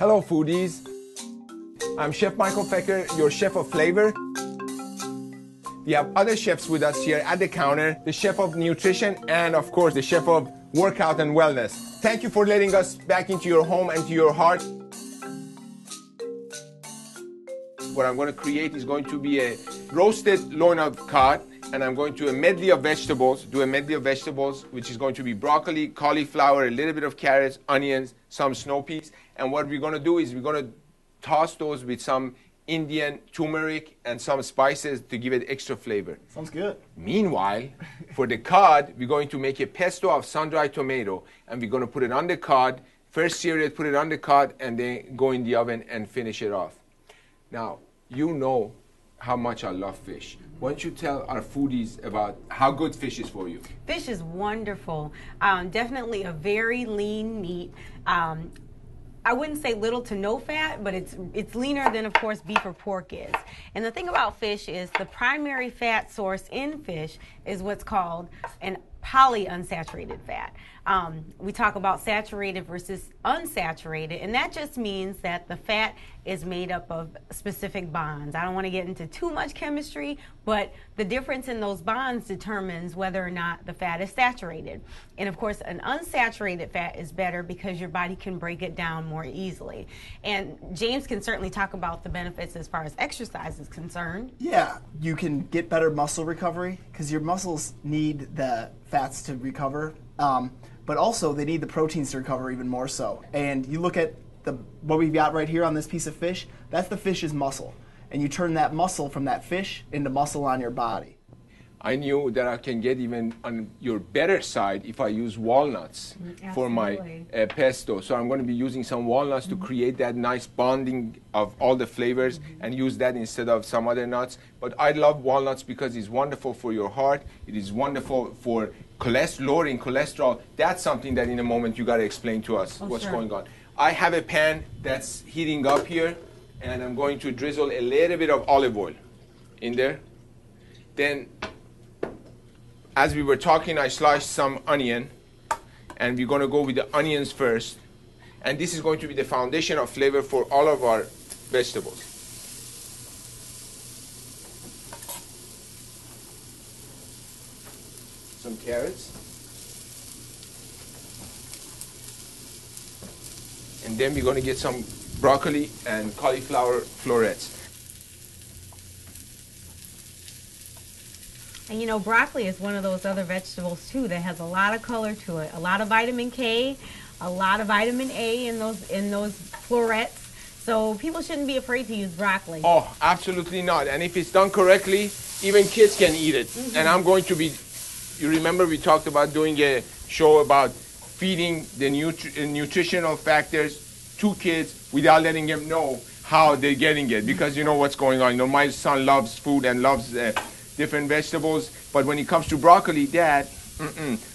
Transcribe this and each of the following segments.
Hello foodies, I'm Chef Michael Fecker, your chef of flavor. We have other chefs with us here at the counter, the chef of nutrition and of course the chef of workout and wellness. Thank you for letting us back into your home and to your heart. What I'm going to create is going to be a roasted loin of cod, and I'm going to do a medley of vegetables, which is going to be broccoli, cauliflower, a little bit of carrots, onions, some snow peas. And what we're going to do is we're going to toss those with some Indian turmeric and some spices to give it extra flavor. Sounds good. Meanwhile, for the cod, we're going to make a pesto of sun-dried tomato, and we're going to put it on the cod. First sear it, put it on the cod, and then go in the oven and finish it off. Now, you know how much I love fish. Why don't you tell our foodies about how good fish is for you? Fish is wonderful. Definitely a very lean meat. I wouldn't say little to no fat, but it's leaner than, of course, beef or pork is. And the thing about fish is the primary fat source in fish is what's called an polyunsaturated fat. We talk about saturated versus unsaturated, and that just means that the fat is made up of specific bonds. I don't want to get into too much chemistry, but the difference in those bonds determines whether or not the fat is saturated. And of course, an unsaturated fat is better because your body can break it down more easily. And James can certainly talk about the benefits as far as exercise is concerned. Yeah, you can get better muscle recovery because your muscles need the fats to recover. But also they need the proteins to recover even more so. And you look at what we've got right here on this piece of fish, that's the fish's muscle. And you turn that muscle from that fish into muscle on your body. I knew that I can get even on your better side if I use walnuts for my pesto. So I'm going to be using some walnuts to create that nice bonding of all the flavors and use that instead of some other nuts. But I love walnuts because it's wonderful for your heart. It is wonderful for lowering cholesterol. That's something that in a moment you got to explain to us what's going on. I have a pan that's heating up here, and I'm going to drizzle a little bit of olive oil in there. Then, as we were talking, I sliced some onion, and we're going to go with the onions first. And this is going to be the foundation of flavor for all of our vegetables. Some carrots. And then we're going to get some broccoli and cauliflower florets. And you know, broccoli is one of those other vegetables too that has a lot of color to it. A lot of vitamin K, a lot of vitamin A in those florets. So people shouldn't be afraid to use broccoli. Oh, absolutely not. And if it's done correctly, even kids can eat it. And I'm going to be, you remember we talked about doing a show about feeding the nutritional factors to kids without letting them know how they're getting it, because you know what's going on. You know, my son loves food and loves different vegetables, but when it comes to broccoli, Dad,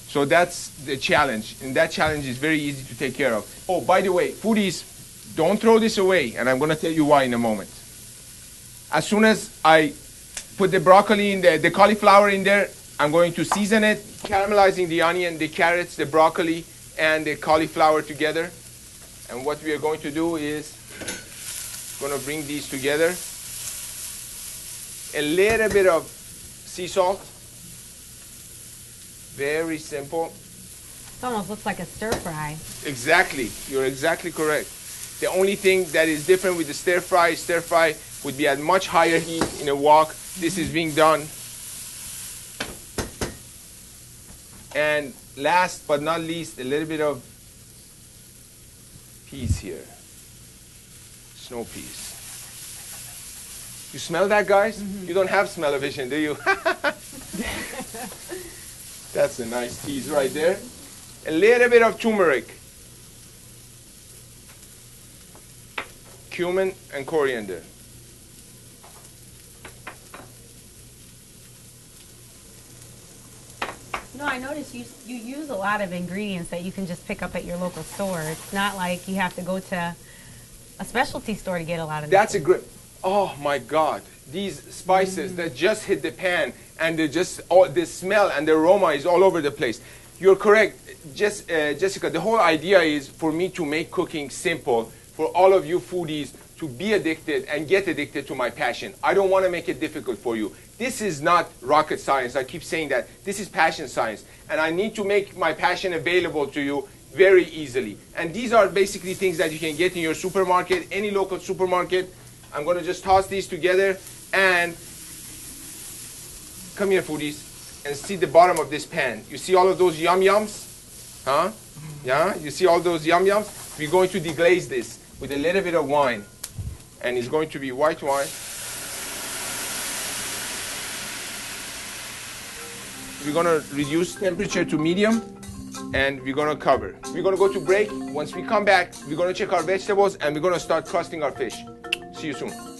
So that's the challenge, and that challenge is very easy to take care of. Oh, by the way, foodies, don't throw this away, and I'm going to tell you why in a moment. As soon as I put the broccoli in the cauliflower in there, I'm going to season it, caramelizing the onion, the carrots, the broccoli, and the cauliflower together. And what we are going to do is going to bring these together. A little bit of sea salt. Very simple. It almost looks like a stir fry. Exactly. You're exactly correct. The only thing that is different with the stir fry would be at much higher heat in a wok. This is being done. And last but not least, a little bit of peas here. Snow peas. You smell that, guys? You don't have smell-o-vision, do you? That's a nice tease right there. A little bit of turmeric. Cumin and coriander. No, I noticed you use a lot of ingredients that you can just pick up at your local store. It's not like you have to go to a specialty store to get a lot of That's a great, oh my God. These spices that just hit the pan, and they just, the smell and the aroma is all over the place. You're correct, Jessica. The whole idea is for me to make cooking simple for all of you foodies to be addicted and get addicted to my passion. I don't want to make it difficult for you. This is not rocket science. I keep saying that. This is passion science. And I need to make my passion available to you very easily. And these are basically things that you can get in your supermarket, any local supermarket. I'm going to just toss these together and come here, foodies, and see the bottom of this pan. You see all of those yum-yums? Huh? Yeah? You see all those yum-yums? We're going to deglaze this with a little bit of wine. And it's going to be white wine. We're going to reduce temperature to medium, and we're going to cover. We're going to go to break. Once we come back, we're going to check our vegetables, and we're going to start crusting our fish. See you soon.